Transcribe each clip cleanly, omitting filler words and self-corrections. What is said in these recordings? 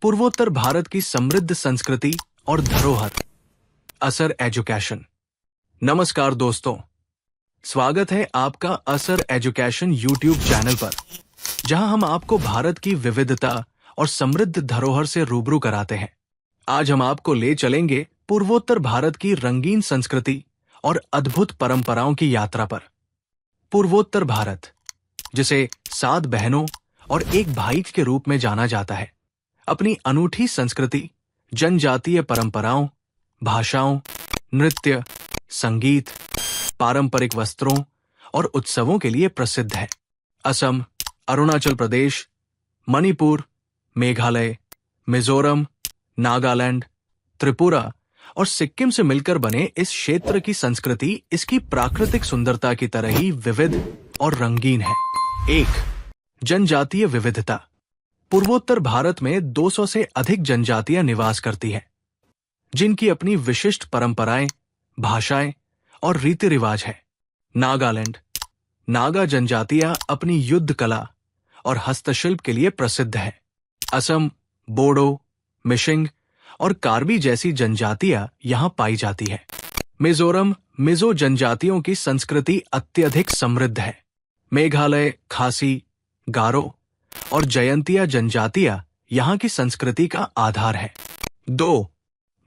पूर्वोत्तर भारत की समृद्ध संस्कृति और धरोहर। असर एजुकेशन। नमस्कार दोस्तों, स्वागत है आपका असर एजुकेशन यूट्यूब चैनल पर, जहां हम आपको भारत की विविधता और समृद्ध धरोहर से रूबरू कराते हैं। आज हम आपको ले चलेंगे पूर्वोत्तर भारत की रंगीन संस्कृति और अद्भुत परंपराओं की यात्रा पर। पूर्वोत्तर भारत, जिसे 7 बहनों और एक भाई के रूप में जाना जाता है, अपनी अनूठी संस्कृति, जनजातीय परंपराओं, भाषाओं, नृत्य, संगीत, पारंपरिक वस्त्रों और उत्सवों के लिए प्रसिद्ध है। असम, अरुणाचल प्रदेश, मणिपुर, मेघालय, मिजोरम, नागालैंड, त्रिपुरा और सिक्किम से मिलकर बने इस क्षेत्र की संस्कृति इसकी प्राकृतिक सुंदरता की तरह ही विविध और रंगीन है। 1. जनजातीय विविधता। पूर्वोत्तर भारत में 200 से अधिक जनजातियां निवास करती हैं, जिनकी अपनी विशिष्ट परंपराएं, भाषाएं और रीति रिवाज है। नागालैंड। नागा जनजातियां अपनी युद्ध कला और हस्तशिल्प के लिए प्रसिद्ध है। असम, बोडो, मिशिंग और कार्बी जैसी जनजातियां यहां पाई जाती है। मिजोरम। मिजो जनजातियों की संस्कृति अत्यधिक समृद्ध है। मेघालय, खासी, गारो और जयंतिया जनजातियां यहां की संस्कृति का आधार है। 2.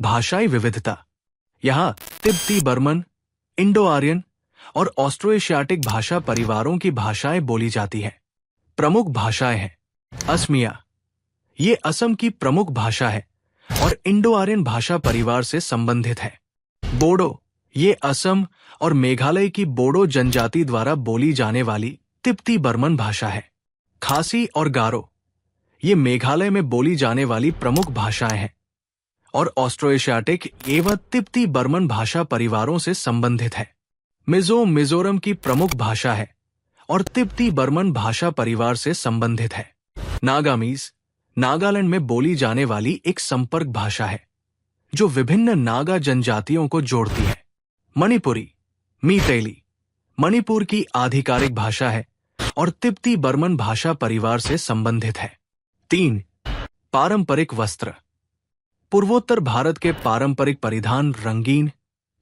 भाषाई विविधता। यहां तिब्बती बर्मन, इंडो आर्यन और ऑस्ट्रो एशियाटिक भाषा परिवारों की भाषाएं बोली जाती हैं। प्रमुख भाषाएं हैं असमिया, ये असम की प्रमुख भाषा है और इंडो आर्यन भाषा परिवार से संबंधित है। बोडो, ये असम और मेघालय की बोडो जनजाति द्वारा बोली जाने वाली तिब्बती बर्मन भाषा है। खासी और गारो, ये मेघालय में बोली जाने वाली प्रमुख भाषाएं हैं और ऑस्ट्रो एशियाटिक एवं तिब्बती बर्मन भाषा परिवारों से संबंधित है। मिजो मिजोरम की प्रमुख भाषा है और तिब्बती बर्मन भाषा परिवार से संबंधित है। नागामीज, नागालैंड में बोली जाने वाली एक संपर्क भाषा है जो विभिन्न नागा जनजातियों को जोड़ती है। मणिपुरी, मीतेली, मणिपुर की आधिकारिक भाषा है और तिब्बती बर्मन भाषा परिवार से संबंधित है। 3. पारंपरिक वस्त्र। पूर्वोत्तर भारत के पारंपरिक परिधान रंगीन,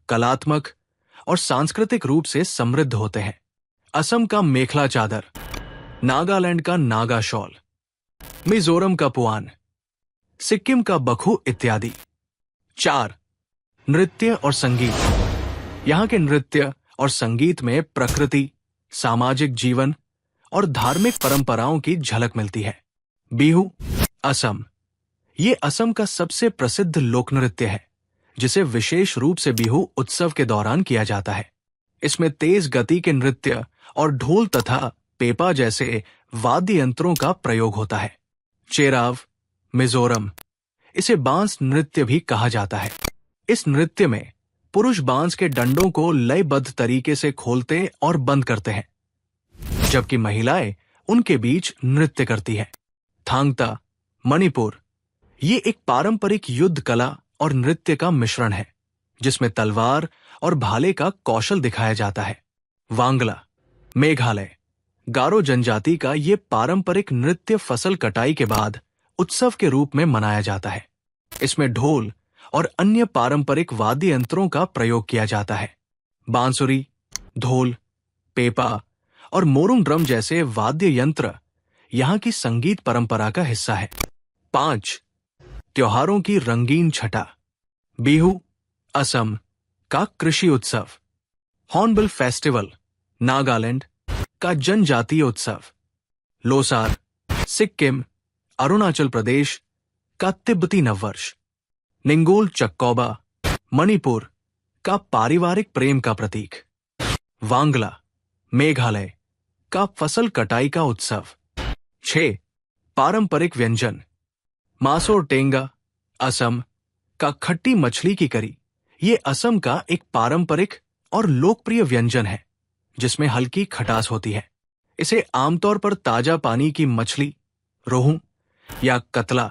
कलात्मक और सांस्कृतिक रूप से समृद्ध होते हैं। असम का मेखला चादर, नागालैंड का नागा शॉल, मिजोरम का पुआन, सिक्किम का बखू इत्यादि। 4. नृत्य और संगीत। यहाँ के नृत्य और संगीत में प्रकृति, सामाजिक जीवन और धार्मिक परंपराओं की झलक मिलती है। बिहू, असम, ये असम का सबसे प्रसिद्ध लोक नृत्य है, जिसे विशेष रूप से बिहू उत्सव के दौरान किया जाता है। इसमें तेज गति के नृत्य और ढोल तथा पेपा जैसे वाद्य यंत्रों का प्रयोग होता है। चेराव, मिजोरम, इसे बांस नृत्य भी कहा जाता है। इस नृत्य में पुरुष बांस के डंडों को लयबद्ध तरीके से खोलते और बंद करते हैं, जबकि महिलाएं उनके बीच नृत्य करती हैं। थांगता, मणिपुर, ये एक पारंपरिक युद्ध कला और नृत्य का मिश्रण है, जिसमें तलवार और भाले का कौशल दिखाया जाता है। वांगला, मेघालय, गारो जनजाति का ये पारंपरिक नृत्य फसल कटाई के बाद उत्सव के रूप में मनाया जाता है। इसमें ढोल और अन्य पारंपरिक वाद्य यंत्रों का प्रयोग किया जाता है। बांसुरी, ढोल, पेपा और मोरुंग ड्रम जैसे वाद्य यंत्र यहाँ की संगीत परंपरा का हिस्सा है। 5. त्योहारों की रंगीन छटा। बिहू, असम का कृषि उत्सव। हॉर्नबिल फेस्टिवल, नागालैंड का जनजातीय उत्सव। लोसार, सिक्किम, अरुणाचल प्रदेश का तिब्बती नववर्ष। निंगोल चक्कौबा, मणिपुर का पारिवारिक प्रेम का प्रतीक। वांगला, मेघालय का फसल कटाई का उत्सव। 6. पारंपरिक व्यंजन। मासोर टेंगा, असम का खट्टी मछली की करी, ये असम का एक पारंपरिक और लोकप्रिय व्यंजन है, जिसमें हल्की खटास होती है। इसे आमतौर पर ताजा पानी की मछली, रोहू या कतला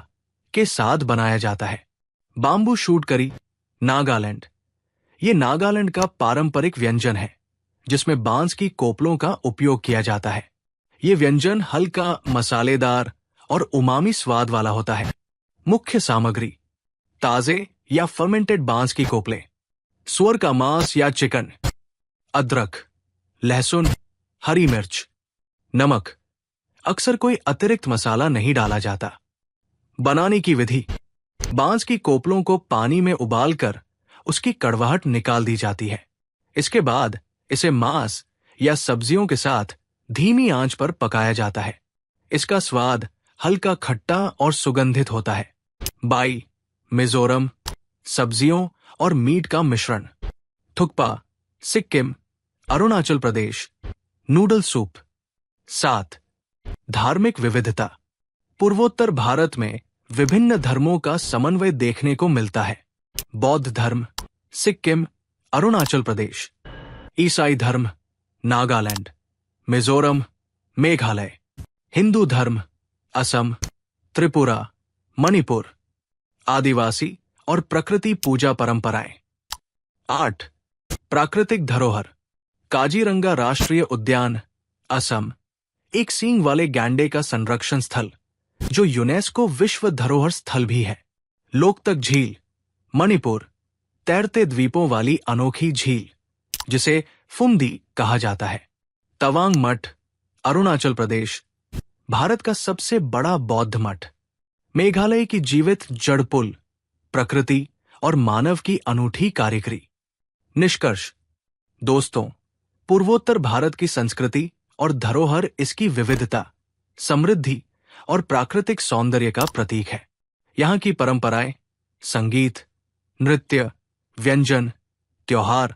के साथ बनाया जाता है। बाम्बू शूट करी, नागालैंड, ये नागालैंड का पारंपरिक व्यंजन है, जिसमें बांस की कोपलों का उपयोग किया जाता है। ये व्यंजन हल्का, मसालेदार और उमामी स्वाद वाला होता है। मुख्य सामग्री: ताजे या फर्मेंटेड बांस की कोपले, सुअर का मांस या चिकन, अदरक, लहसुन, हरी मिर्च, नमक। अक्सर कोई अतिरिक्त मसाला नहीं डाला जाता। बनाने की विधि: बांस की कोपलों को पानी में उबालकर उसकी कड़वाहट निकाल दी जाती है। इसके बाद इसे मांस या सब्जियों के साथ धीमी आंच पर पकाया जाता है। इसका स्वाद हल्का खट्टा और सुगंधित होता है। बाई, मिजोरम, सब्जियों और मीट का मिश्रण। Thukpa, Sikkim, Arunachal Pradesh, noodle soup. 7. धार्मिक विविधता: पूर्वोत्तर भारत में विभिन्न धर्मों का समन्वय देखने को मिलता है। बौद्ध धर्म, सिक्किम, अरुणाचल प्रदेश। ईसाई धर्म, नागालैंड, मिजोरम, मेघालय। हिंदू धर्म, असम, त्रिपुरा, मणिपुर। आदिवासी और प्रकृति पूजा परंपराएं। 8. प्राकृतिक धरोहर: काजीरंगा राष्ट्रीय उद्यान, असम, एक सींग वाले गैंडे का संरक्षण स्थल जो यूनेस्को विश्व धरोहर स्थल भी है। लोकतक झील, मणिपुर, तैरते द्वीपों वाली अनोखी झील जिसे फुमदी कहा जाता है। तवांग मठ, अरुणाचल प्रदेश, भारत का सबसे बड़ा बौद्ध मठ। मेघालय की जीवित जड़ पुल, प्रकृति और मानव की अनूठी कारीगरी। निष्कर्ष: दोस्तों, पूर्वोत्तर भारत की संस्कृति और धरोहर इसकी विविधता, समृद्धि और प्राकृतिक सौंदर्य का प्रतीक है। यहाँ की परंपराएं, संगीत, नृत्य, व्यंजन, त्योहार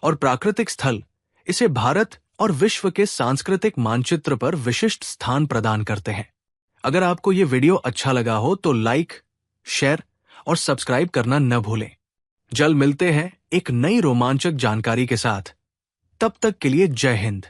और प्राकृतिक स्थल इसे भारत और विश्व के सांस्कृतिक मानचित्र पर विशिष्ट स्थान प्रदान करते हैं। अगर आपको ये वीडियो अच्छा लगा हो तो लाइक, शेयर और सब्सक्राइब करना न भूलें। जल्द मिलते हैं एक नई रोमांचक जानकारी के साथ। तब तक के लिए जय हिंद।